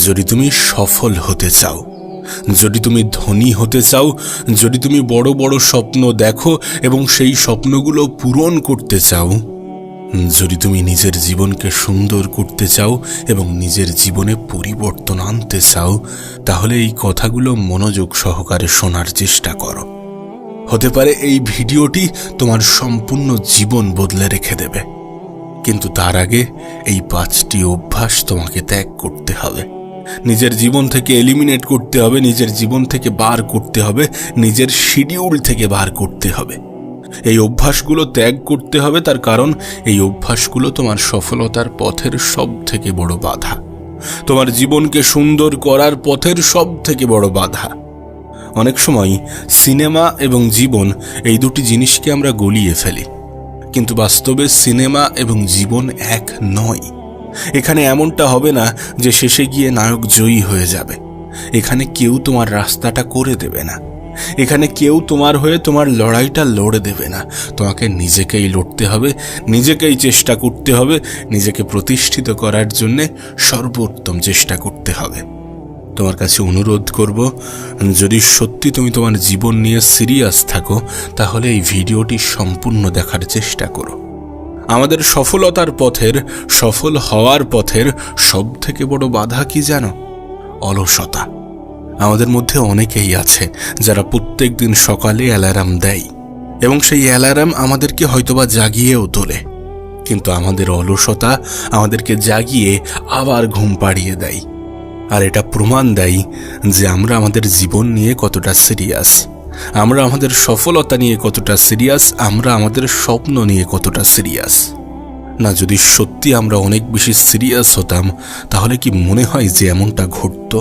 যদি তুমি সফল হতে চাও, যদি তুমি ধনী হতে চাও, যদি তুমি বড় বড় স্বপ্ন দেখো এবং সেই স্বপ্নগুলো পূরণ করতে চাও, যদি তুমি নিজের জীবনকে সুন্দর করতে চাও এবং নিজের জীবনে পরিবর্তন আনতে চাও, তাহলে এই কথাগুলো মনোযোগ সহকারে শোনার চেষ্টা করো। হতে পারে এই ভিডিওটি তোমার সম্পূর্ণ জীবন বদলে রেখে দেবে, কিন্তু তার আগে এই 5টি অভ্যাস তোমাকে ত্যাগ করতে হবে, নিজের জীবন থেকে এলিমিনেট করতে হবে, নিজের জীবন থেকে বার করতে হবে, নিজের শিডিউল থেকে বার করতে হবে। এই অভ্যাসগুলো ত্যাগ করতে হবে, তার কারণ এই অভ্যাসগুলো তোমার সফলতার পথের সব থেকে বড় বাধা, তোমার জীবনকে সুন্দর করার পথের সব থেকে বড় বাধা। অনেক সময় সিনেমা এবং জীবন এই দুটি জিনিসকে আমরা গলিয়ে ফেলি, কিন্তু বাস্তবে সিনেমা এবং জীবন এক নয়। এখানে এমনটা হবে না যে শেষে গিয়ে নায়ক জয়ী হয়ে যাবে। এখানে কেউ তোমার রাস্তাটা করে দেবে না, এখানে কেউ তোমার হয়ে তোমার লড়াইটা লড়ে দেবে না। তোমাকে নিজেকেই লড়তে হবে, নিজেকেই চেষ্টা করতে হবে, নিজেকে প্রতিষ্ঠিত করার জন্যে সর্বোত্তম চেষ্টা করতে হবে। তোমার কাছে অনুরোধ করব, যদি সত্যি তুমি তোমার জীবন নিয়ে সিরিয়াস থাকো, তাহলে এই ভিডিওটি সম্পূর্ণ দেখার চেষ্টা করো। আমাদের সফলতার পথের, সফল হওয়ার পথের সব থেকে বড় বাধা কি জানো? অলসতা। আমাদের মধ্যে অনেকেই আছে যারা প্রত্যেক দিন সকালে অ্যালার্ম দেয় এবং সেই অ্যালার্ম আমাদেরকে হয়তোবা জাগিয়েও তোলে, কিন্তু আমাদের অলসতা আমাদেরকে জাগিয়ে আবার ঘুম পাড়িয়ে দেয়। আর এটা প্রমাণ দেয় যে আমরা আমাদের জীবন নিয়ে কতটা সিরিয়াস, আমরা আমাদের সফলতা নিয়ে কতটা সিরিয়াস, আমরা আমাদের স্বপ্ন নিয়ে কতটা সিরিয়াস। না, যদি সত্যি আমরা অনেক বেশি সিরিয়াস হতাম, তাহলে কি মনে হয় যে এমনটা ঘটত?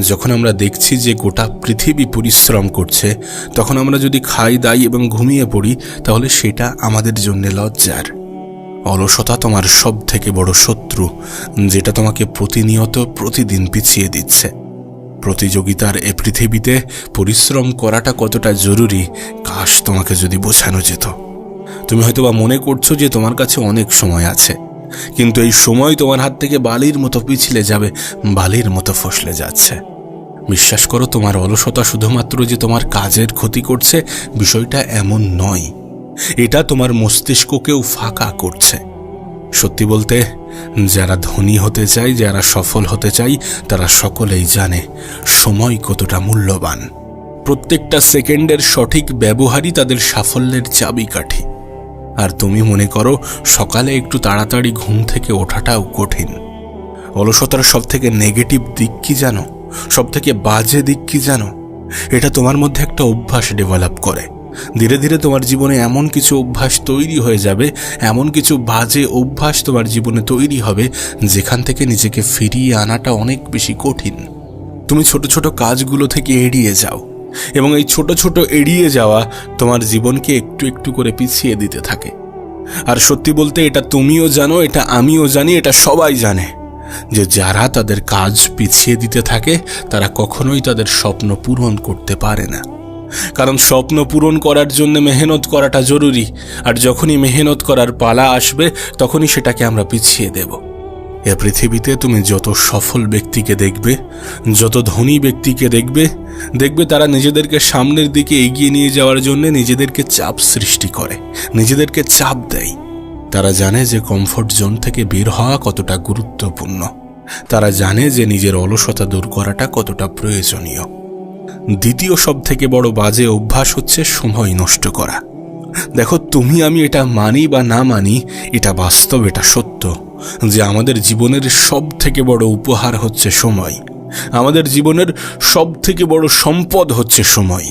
যখন আমরা দেখছি যে গোটা পৃথিবী পরিশ্রম করছে, তখন আমরা যদি খাই দাই এবং ঘুমিয়ে পড়ি, তাহলে সেটা আমাদের জন্য লজ্জার। অলসতা তোমার সব থেকে বড় শত্রু, যেটা তোমাকে প্রতিনিয়ত প্রতিদিন পিছিয়ে দিচ্ছে। প্রতিযোগিতার এ পৃথিবীতে পরিশ্রম করাটা কতটা জরুরি, কাশ তোমাকে যদি বোঝানো যেত। তুমি হয়তোবা মনে করছো যে তোমার কাছে অনেক সময় আছে, কিন্তু এই সময় তোমার হাত থেকে বালির মতো পিছলে যাবে, বালির মতো ফসলে যাচ্ছে। বিশ্বাস করো, তোমার অলসতা শুধুমাত্র যে তোমার কাজের ক্ষতি করছে, বিষয়টা এমন নয়। এটা তোমার মস্তিষ্ককেও ফাঁকা করছে। সত্যি বলতে, যারা ধনী হতে চায়, যারা সফল হতে চায়, তারা সকলেই জানে সময় কতটা মূল্যবান। প্রত্যেকটা সেকেন্ডের সঠিক ব্যবহারই তাদের সাফল্যের চাবিকাঠি। আর তুমি মনে করো সকালে একটু তাড়াতাড়ি ঘুম থেকে ওঠাটাও কঠিন। অলসতার সব থেকে নেগেটিভ দিক কি জানো? সব থেকে বাজে দিক কি জানো? এটা তোমার মধ্যে একটা অভ্যাস ডেভেলপ করে। ধীরে ধীরে তোমার জীবনে এমন কিছু অভ্যাস তৈরি হয়ে যাবে, এমন কিছু বাজে অভ্যাস তোমার জীবনে তৈরি হবে, যেখান থেকে নিজেকে ফিরিয়ে আনাটা অনেক বেশি কঠিন। তুমি ছোট ছোট কাজগুলো থেকে এড়িয়ে যাও, এবং এই ছোট ছোট এড়িয়ে যাওয়া তোমার জীবনকে একটু একটু করে পিছিয়ে দিতে থাকে। আর সত্যি বলতে, এটা তুমিও জানো, এটা আমিও জানি, এটা সবাই জানে যে যারা তাদের কাজ পিছিয়ে দিতে থাকে, তারা কখনোই তাদের স্বপ্ন পূরণ করতে পারে না। কারণ স্বপ্ন পূরণ করার জন্য মেহনত করাটা জরুরি, আর যখনই মেহনত করার পালা আসবে, তখনই সেটাকে আমরা পিছিয়ে দেব। এ পৃথিবীতে তুমি যত সফল ব্যক্তিকে দেখবে, যত ধনী ব্যক্তিকে দেখবে তারা নিজেদেরকে সামনের দিকে এগিয়ে নিয়ে যাওয়ার জন্য নিজেদেরকে চাপ সৃষ্টি করে, নিজেদেরকে চাপ দেয়। তারা জানে যে কমফোর্ট জোন থেকে বের হওয়া কতটা গুরুত্বপূর্ণ, তারা জানে যে নিজের অলসতা দূর করাটা কতটা প্রয়োজনীয়। দ্বিতীয় সব থেকে বড় বাজে অভ্যাস হচ্ছে সময় নষ্ট করা। দেখো, তুমি আমি এটা মানি বা না মানি, এটা বাস্তব, এটা সত্য যে আমাদের জীবনের সব থেকে বড় উপহার হচ্ছে সময়। আমাদের জীবনের সব থেকে বড় সম্পদ হচ্ছে সময়।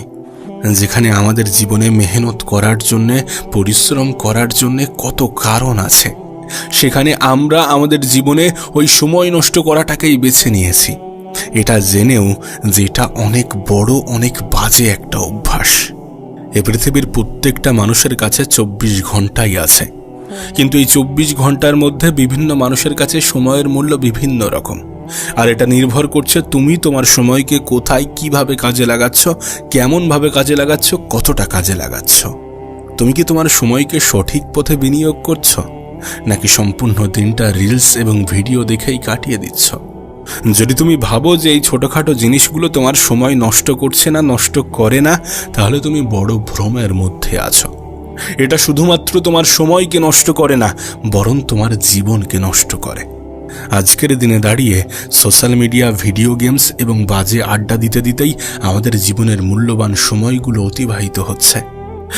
যেখানে আমাদের জীবনে মেহনত করার জন্যে, পরিশ্রম করার জন্যে কত কারণ আছে, সেখানে আমরা আমাদের জীবনে ওই সময় নষ্ট করাটাকেই বেছে নিয়েছি, এটা জেনেও যে এটা অনেক বড়, অনেক বাজে একটা অভ্যাস। এ পৃথিবীর প্রত্যেকটা মানুষের কাছে 24 ঘন্টাই আছে, কিন্তু এই 24 ঘন্টার মধ্যে বিভিন্ন মানুষের কাছে সময়ের মূল্য বিভিন্ন রকম। আর এটা নির্ভর করছে তুমি তোমার সময়কে কোথায়, কিভাবে কাজে লাগাচ্ছ, কেমনভাবে কাজে লাগাচ্ছ, কতটা কাজে লাগাচ্ছ। তুমি কি তোমার সময়কে সঠিক পথে বিনিয়োগ করছো, নাকি সম্পূর্ণ দিনটা রিলস এবং ভিডিও দেখেই কাটিয়ে দিচ্ছ? যদি তুমি ভাবো যে এই ছোটখাটো জিনিসগুলো তোমার সময় নষ্ট করছে না, নষ্ট করে না, তাহলে তুমি বড় ভ্রমের মধ্যে আছো। এটা শুধুমাত্র তোমার সময়কে নষ্ট করে না, বরং তোমার জীবনকে নষ্ট করে। আজকের দিনে দাঁড়িয়ে সোশ্যাল মিডিয়া, ভিডিও গেমস এবং বাজে আড্ডা দিতে দিতেই আমাদের জীবনের মূল্যবান সময়গুলো অতিবাহিত হচ্ছে।